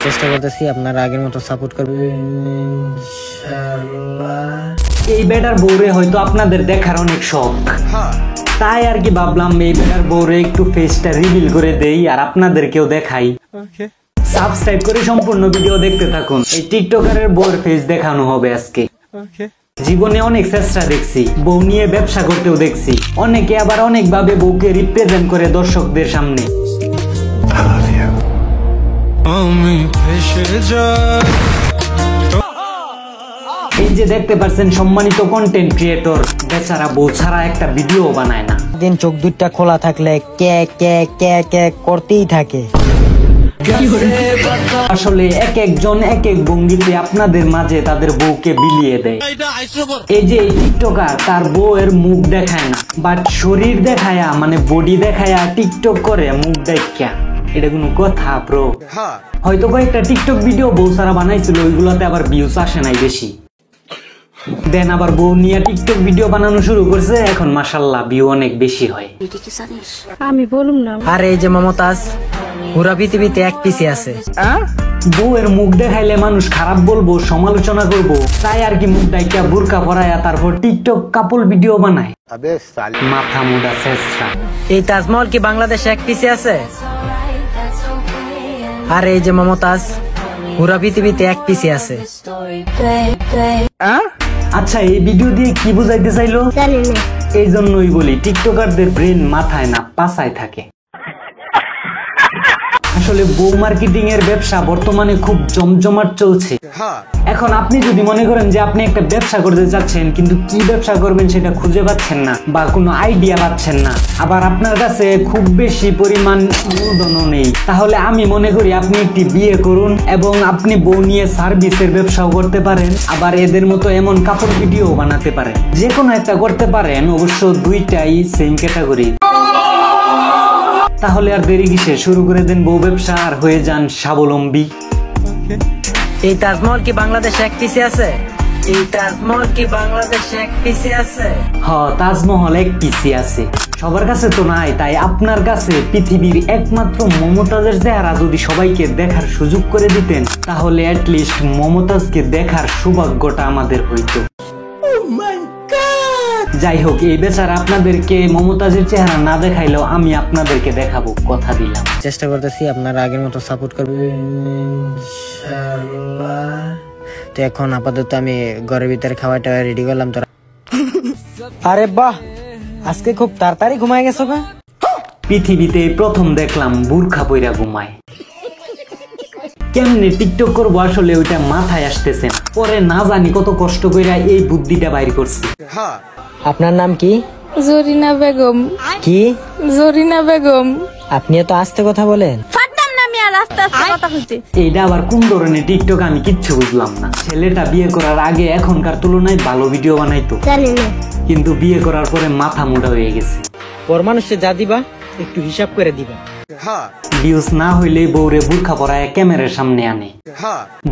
চেষ্টা করতেছি আপনারা আগের মতো সাপোর্ট করবেন ইনশাআল্লাহ। এই বেটার বউরে হয়তো আপনাদের দেখার অনেক শখ, তাই আর কি ভাবলাম এই বেটার বউরে একটু ফেসটা রিভিল করে দেই আর আপনাদেরকেও দেখাই। সাবস্ক্রাইব করে সম্পূর্ণ ভিডিও দেখতে থাকুন। এই টিকটকারের বউর ফেস দেখানো হবে আজকে। জীবনে অনেক চেষ্টা দেখছি, বউ নিয়ে ব্যবসা করতেও দেখছি, অনেকে আবার অনেক ভাবে বউকে রিপ্রেজেন্ট করে দর্শকদের সামনে। এই যে দেখতে পাচ্ছেন সম্মানিত কন্টেন্ট ক্রিয়েটর, বেচারা বউ ছাড়া একটা ভিডিও বানায় না। দিন চোখ দুইটা খোলা থাকলে কে কে কে কে করতেই থাকে। আসলে এক একজন এক এক ভঙ্গিতে আপনাদের মাঝে তাদের বউকে বিলিয়ে দেয়। এই যে এই টিকটকার তার বউয়ের মুখ দেখায় না, বাট শরীর দেখায়া মানে বডি দেখায়া টিকটক করে মুখ দেখা। এটা কোনো কথা ব্রো? হয়তো কয়েকটা টিকটক ভিডিও বউ ছাড়া বানাইছিল, ওইগুলোতে আবার ভিউজ আসে নাই বেশি। দেন আবার বউ নিয়ে টিকটক ভিডিও বানানো শুরু করছে, এখন মাশাআল্লাহ ভিউ অনেক বেশি হয়। আমি বলুম না। আর এই যে মমতাজ পুরা পৃথিবীতে এক পিসি আছে। বউয়ের মুখ দেখাইলে মানুষ খারাপ বলবো, সমালোচনা করবো, তাই আর কি মুখ ডাইকা বুরকা পরায়া তারপর টিকটক কাপল ভিডিও বানায়। মাথা মুডা শেষরা। এই তাজমহল কি বাংলাদেশে এক পিসি আছে? আর এই যে মমতাজ পুরা পৃথিবীতে এক পিসি আছে। আচ্ছা এই ভিডিও দিয়ে কি বুঝাইতে চাইলো? এই জন্যই বলি টিকটকারদের ব্রেন মাথায় না পাছায় থাকে। আসলে বউ মার্কেটিং এর ব্যবসা বর্তমানে খুব জমজমাট চলছে। এখন আপনি যদি মনে করেন যে আপনি একটা ব্যবসা করতে যাচ্ছেন, কিন্তু কি ব্যবসা করবেন সেটা খুঁজে পাচ্ছেন না বা কোনো আইডিয়া পাচ্ছেন না, আবার আপনার কাছে খুব বেশি পরিমাণ মূলধনও নেই, তাহলে আমি মনে করি আপনি একটি বিয়ে করুন এবং আপনি বউ নিয়ে সার্ভিসের ব্যবসাও করতে পারেন, আবার এদের মতো এমন কাপড় ভিডিও বানাতে পারেন। যে কোনো একটা করতে পারেন, অবশ্য দুইটাই সেম ক্যাটাগরি। তাহলে আর দেরি কিসে, শুরু করে দেন বউ ব্যবসা আর হয়ে যান স্বাবলম্বী। এই তাজমহল কি বাংলাদেশে এক পিসি আছে? এই তাজমহল কি বাংলাদেশে এক পিসি আছে? হ্যাঁ, তাজমহল এক পিসি আছে, সবার কাছে তো নাই। তাই আপনার কাছে পৃথিবীর একমাত্র মমতাজের চেহারা যদি সবাইকে দেখার সুযোগ করে দিতেন, তাহলে অ্যাটলিস্ট মমতাজকে দেখার সৌভাগ্যটা আমাদের হইতো। যাই হোক, এই বেচারা আপনাদেরকে মমতাজের চেহারা না দেখাইলেও আমি আপনাদেরকে দেখাবো, কথা দিলাম। চেষ্টা করতেছি আপনারা আগের মতো সাপোর্ট করবেন ইনশাআল্লাহ। তো এখন আপাতত আমি ঘরের ভিতরে খাওয়াটা রেডি করলাম। তোরা আরে বাহ, আজকে খুব তাড়াতাড়ি ঘুমায় গেছো গা? পৃথিবীতে প্রথম দেখলাম বুরখা পইরা ঘুমায়। কেমনে টিকটক করবো আসলে ওইটা মাথায় আসতেছে না, পরে না জানি কত কষ্ট কইরা এই বুদ্ধিটা বাইর করছি। আপনার নাম কি? জরিনা বেগম। কি? জরিনা বেগম। আপনি এত আস্তে কথা বলেন। ফাটাম না আমি আর আস্তে আস্তে কথা কইতে। এইটা আবার কোন ধরনের টিকটক আমি কিচ্ছু বুঝলাম না। ছেলেটা বিয়ে করার আগে এখনকার তুলনায় ভালো ভিডিও বানাইতো, জানি না, কিন্তু বিয়ে করার পরে মাথা মোটা হয়ে গেছে। পর মানুষে যা দিবা একটু হিসাব করে দিবা। ভিউজ না হইলে বউরে বুরখা পরায় ক্যামেরার সামনে আনে।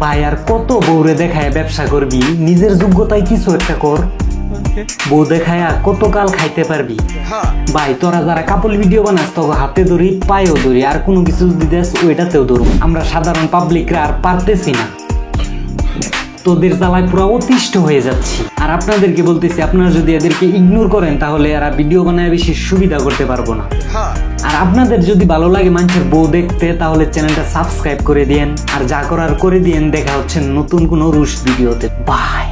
ভাই আর কত বউরে দেখায় ব্যবসা করবি, নিজের যোগ্যতায় কিছু একটা কর। বউ দেখায় কত কাল খাইতে পারবি? ভাই তোরা যারা কাপল ভিডিও বানাস, তখন হাতে ধরি, পায়েও ধরি, আর কোনো কিছু যদি দেস ওইটাতেও ধরু। আমরা সাধারণ পাবলিকরা আর পারতেছি না, তোদের জ্বালায় পুরো অতিষ্ঠ হয়ে যাচ্ছি। আর আপনাদেরকে বলতেছি, আপনারা যদি এদেরকে ইগনোর করেন তাহলে এরা ভিডিও বানায় বেশি সুবিধা করতে পারবো না। আর আপনাদের যদি ভালো লাগে মানুষের বউ দেখতে, তাহলে চ্যানেলটা সাবস্ক্রাইব করে দিয়েন, আর যা করার করে দিয়েন। দেখা হচ্ছে নতুন কোনো রুশ ভিডিওতে। বাই।